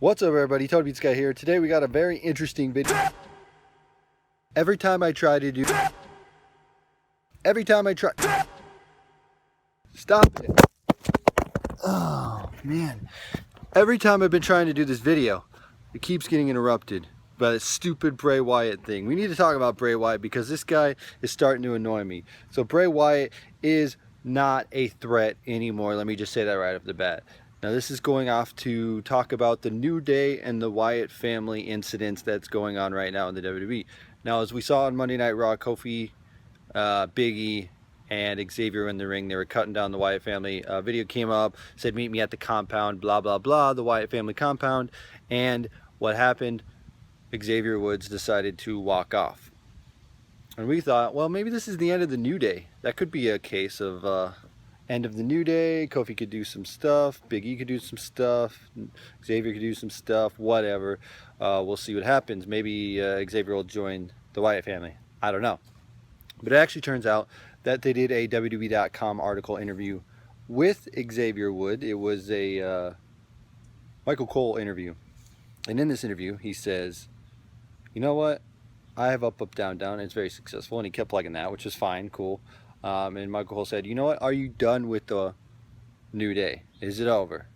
What's up, everybody? TonyPizzaGuy here. Today we got a very interesting video. Every time I try to do... Stop it. Oh, man. Every time I've been trying to do this video, it keeps getting interrupted by this stupid Bray Wyatt thing. We need to talk about Bray Wyatt because this guy is starting to annoy me. So Bray Wyatt is not a threat anymore. Let me just say that right off the bat. Now this is going off to talk about the New Day and the Wyatt family incidents that's going on right now in the WWE. Now, as we saw on Monday Night Raw, Kofi, Big E, and Xavier in the ring, they were cutting down the Wyatt family. Video came up, said meet me at the compound, blah, blah, blah, the Wyatt family compound. And what happened? Xavier Woods decided to walk off. And we thought, well, maybe this is the end of the New Day. That could be a case of end of the New Day. Kofi could do some stuff, Big E could do some stuff, Xavier could do some stuff, whatever. We'll see what happens. Maybe Xavier will join the Wyatt family. I don't know. But it actually turns out that they did a WWE.com article interview with Xavier Wood. It was a Michael Cole interview. And in this interview, he says, you know what? I have up, up, down, down, and it's very successful. And he kept plugging that, which is fine, cool. And Michael Cole said, you know what? Are you done with the New Day? Is it over?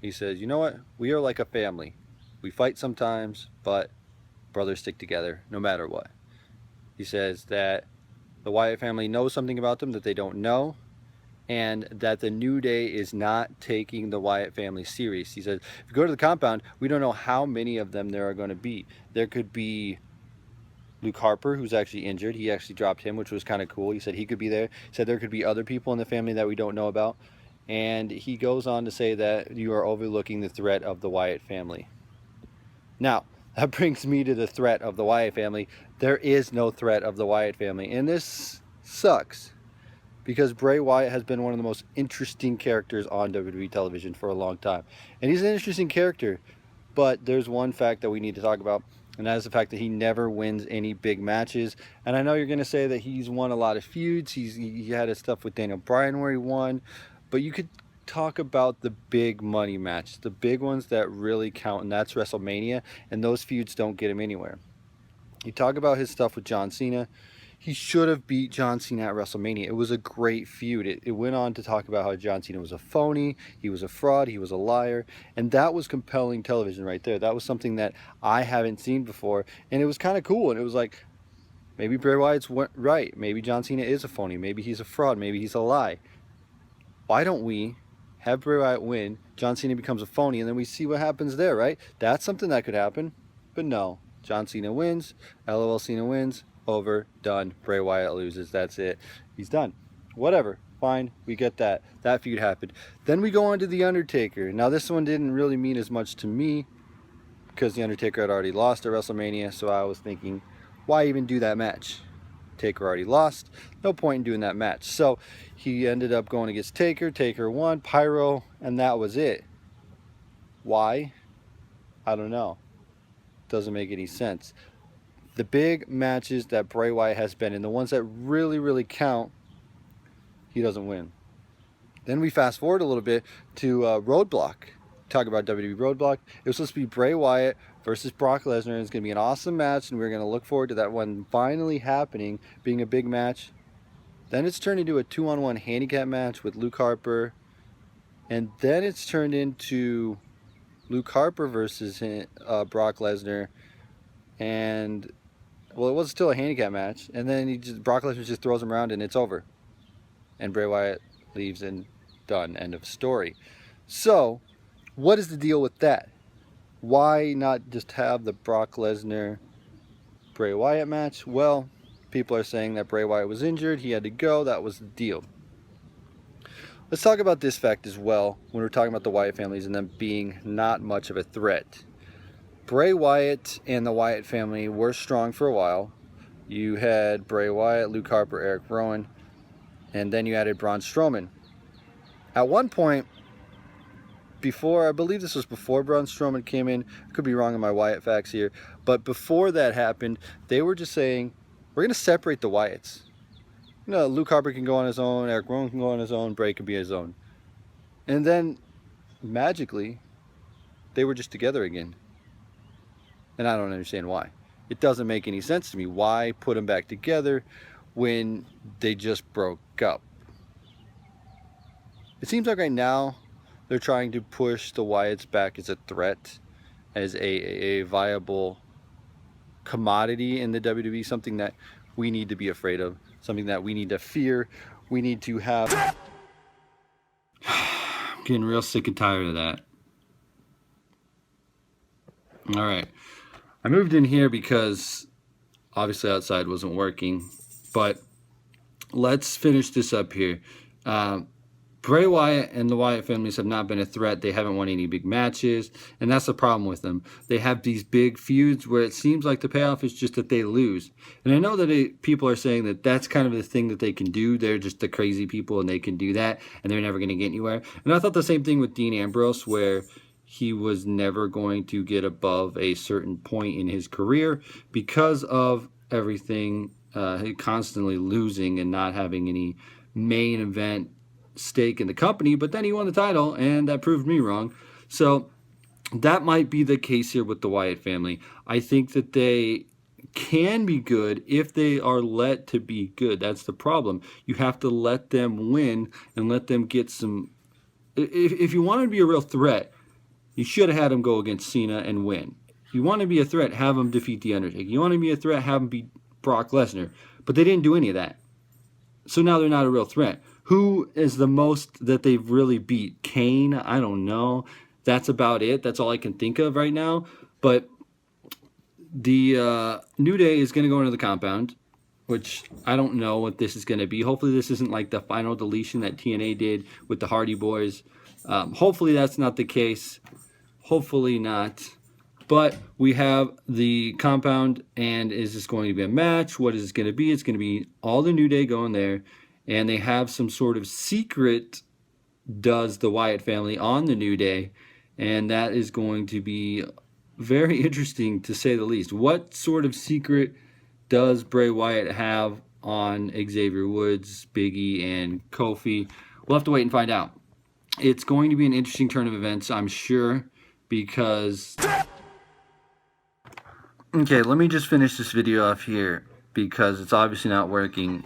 He says, you know what? We are like a family. We fight sometimes, but brothers stick together no matter what. He says that the Wyatt family knows something about them that they don't know, and that the New Day is not taking the Wyatt family serious. He says, if you go to the compound, we don't know how many of them there are going to be. There could be Luke Harper, who's actually injured. He actually dropped him, which was kind of cool. He said he could be there. He said there could be other people in the family that we don't know about. And he goes on to say that you are overlooking the threat of the Wyatt family. Now, that brings me to the threat of the Wyatt family. There is no threat of the Wyatt family. And this sucks, because Bray Wyatt has been one of the most interesting characters on WWE television for a long time. And he's an interesting character, but there's one fact that we need to talk about, and that is the fact that he never wins any big matches. And I know you're going to say that he's won a lot of feuds. He had his stuff with Daniel Bryan where he won, but you could talk about the big money match, the big ones that really count, and that's WrestleMania, and those feuds don't get him anywhere. You talk about his stuff with John Cena. He should have beat John Cena at WrestleMania. It was a great feud. It went on to talk about how John Cena was a phony, he was a fraud, he was a liar, and that was compelling television right there. That was something that I haven't seen before, and it was kind of cool. And it was like, maybe Bray Wyatt's right. Maybe John Cena is a phony. Maybe he's a fraud. Maybe he's a lie. Why don't we have Bray Wyatt win, John Cena becomes a phony, and then we see what happens there, right? That's something that could happen. But no, John Cena wins, LOL Cena wins, over, done. Bray Wyatt loses. That's it. He's done. Whatever. Fine. We get that. That feud happened. Then we go on to The Undertaker. Now, this one didn't really mean as much to me because The Undertaker had already lost at WrestleMania, so I was thinking, why even do that match? Taker already lost. No point in doing that match. So he ended up going against Taker. Taker won. Pyro. And that was it. Why? I don't know. Doesn't make any sense. The big matches that Bray Wyatt has been in, the ones that really, really count, he doesn't win. Then we fast forward a little bit to Roadblock. Talk about WWE Roadblock. It was supposed to be Bray Wyatt versus Brock Lesnar. It's going to be an awesome match, and we're going to look forward to that one finally happening, being a big match. Then it's turned into a 2-on-1 handicap match with Luke Harper. And then it's turned into Luke Harper versus Brock Lesnar. And well, it was still a handicap match, and then Brock Lesnar just throws him around and it's over. And Bray Wyatt leaves and done. End of story. So, what is the deal with that? Why not just have the Brock Lesnar Bray Wyatt match? Well, people are saying that Bray Wyatt was injured, he had to go, that was the deal. Let's talk about this fact as well when we're talking about the Wyatt families and them being not much of a threat. Bray Wyatt and the Wyatt family were strong for a while. You had Bray Wyatt, Luke Harper, Eric Rowan, and then you added Braun Strowman. At one point, I believe this was before Braun Strowman came in, I could be wrong on my Wyatt facts here, but before that happened, they were just saying, we're going to separate the Wyatts. You know, Luke Harper can go on his own, Eric Rowan can go on his own, Bray can be his own. And then, magically, they were just together again. And I don't understand why. It doesn't make any sense to me. Why put them back together when they just broke up? It seems like right now they're trying to push the Wyatts back as a threat, as a viable commodity in the WWE, something that we need to be afraid of, something that we need to fear. We need to have... I'm getting real sick and tired of that. All right. I moved in here because obviously outside wasn't working, but let's finish this up here. Bray Wyatt and the Wyatt families have not been a threat. They haven't won any big matches, and that's the problem with them. They have these big feuds where it seems like the payoff is just that they lose. And I know that people are saying that that's kind of the thing that they can do. They're just the crazy people, and they can do that, and they're never going to get anywhere. And I thought the same thing with Dean Ambrose, where he was never going to get above a certain point in his career because of everything, constantly losing and not having any main event stake in the company. But then he won the title, and that proved me wrong. So that might be the case here with the Wyatt family. I think that they can be good if they are let to be good. That's the problem. You have to let them win and let them get some... If you want to be a real threat, you should have had him go against Cena and win. If you want to be a threat, have him defeat The Undertaker. You want to be a threat, have him beat Brock Lesnar. But they didn't do any of that. So now they're not a real threat. Who is the most that they've really beat? Kane? I don't know. That's about it. That's all I can think of right now. But the New Day is going to go into the compound, which I don't know what this is going to be. Hopefully this isn't like the final deletion that TNA did with the Hardy Boys. Hopefully that's not the case. Hopefully not. But we have the compound, and is this going to be a match? What is it going to be? It's going to be all the New Day going there, and they have some sort of secret does the Wyatt family on the New Day, and that is going to be very interesting to say the least. What sort of secret does Bray Wyatt have on Xavier Woods, Big E, and Kofi? We'll have to wait and find out. It's going to be an interesting turn of events, I'm sure, because... Okay, let me just finish this video off here because it's obviously not working.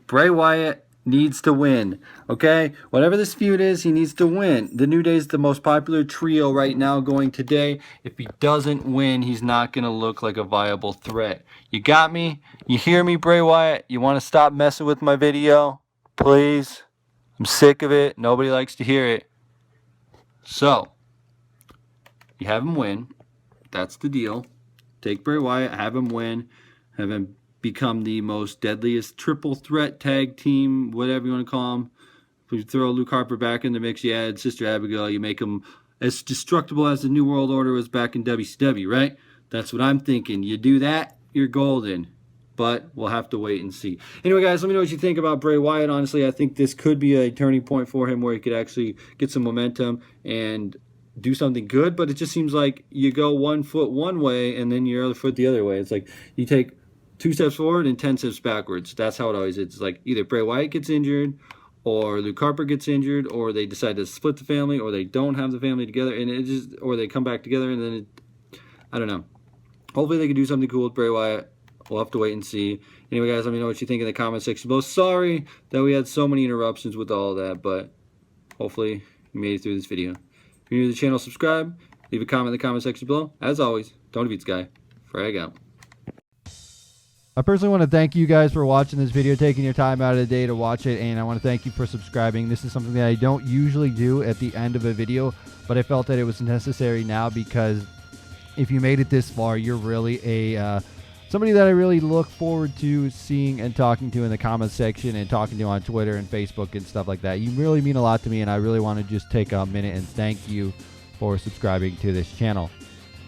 Bray Wyatt needs to win, okay? Whatever this feud is, he needs to win. The New Day is the most popular trio right now going today. If he doesn't win, he's not going to look like a viable threat. You got me? You hear me, Bray Wyatt? You want to stop messing with my video? Please? I'm sick of it. Nobody likes to hear it. So, you have him win. That's the deal. Take Bray Wyatt, have him win, have him become the most deadliest triple threat tag team, whatever you want to call him. If you throw Luke Harper back in the mix, you add Sister Abigail, you make him as destructible as the New World Order was back in WCW, right? That's what I'm thinking. You do that, you're golden. But we'll have to wait and see. Anyway, guys, let me know what you think about Bray Wyatt. Honestly, I think this could be a turning point for him where he could actually get some momentum and do something good, but it just seems like you go 1 foot one way and then your other foot the other way. It's like you take 2 steps forward and 10 steps backwards. That's how it always is. It's like either Bray Wyatt gets injured or Luke Harper gets injured, or they decide to split the family, or they don't have the family together, and it just, or they come back together, and then I don't know. Hopefully they can do something cool with Bray Wyatt. We'll have to wait and see. Anyway, guys, let me know what you think in the comment section below. Sorry that we had so many interruptions with all that, but hopefully you made it through this video. If you're new to the channel, subscribe. Leave a comment in the comment section below. As always, TonyPizzaGuy. Frag out. I personally want to thank you guys for watching this video, taking your time out of the day to watch it, and I want to thank you for subscribing. This is something that I don't usually do at the end of a video, but I felt that it was necessary now because if you made it this far, you're really a somebody that I really look forward to seeing and talking to in the comment section and talking to on Twitter and Facebook and stuff like that. You really mean a lot to me, and I really want to just take a minute and thank you for subscribing to this channel.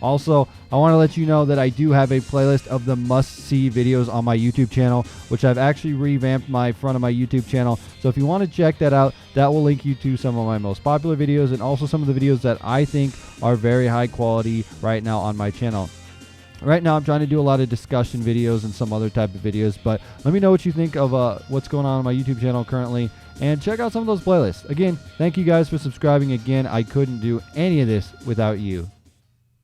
Also, I want to let you know that I do have a playlist of the must-see videos on my YouTube channel, which I've actually revamped my front of my YouTube channel. So if you want to check that out, that will link you to some of my most popular videos and also some of the videos that I think are very high quality right now on my channel. Right now, I'm trying to do a lot of discussion videos and some other type of videos, but let me know what you think of what's going on my YouTube channel currently, and check out some of those playlists. Again, thank you guys for subscribing again. I couldn't do any of this without you.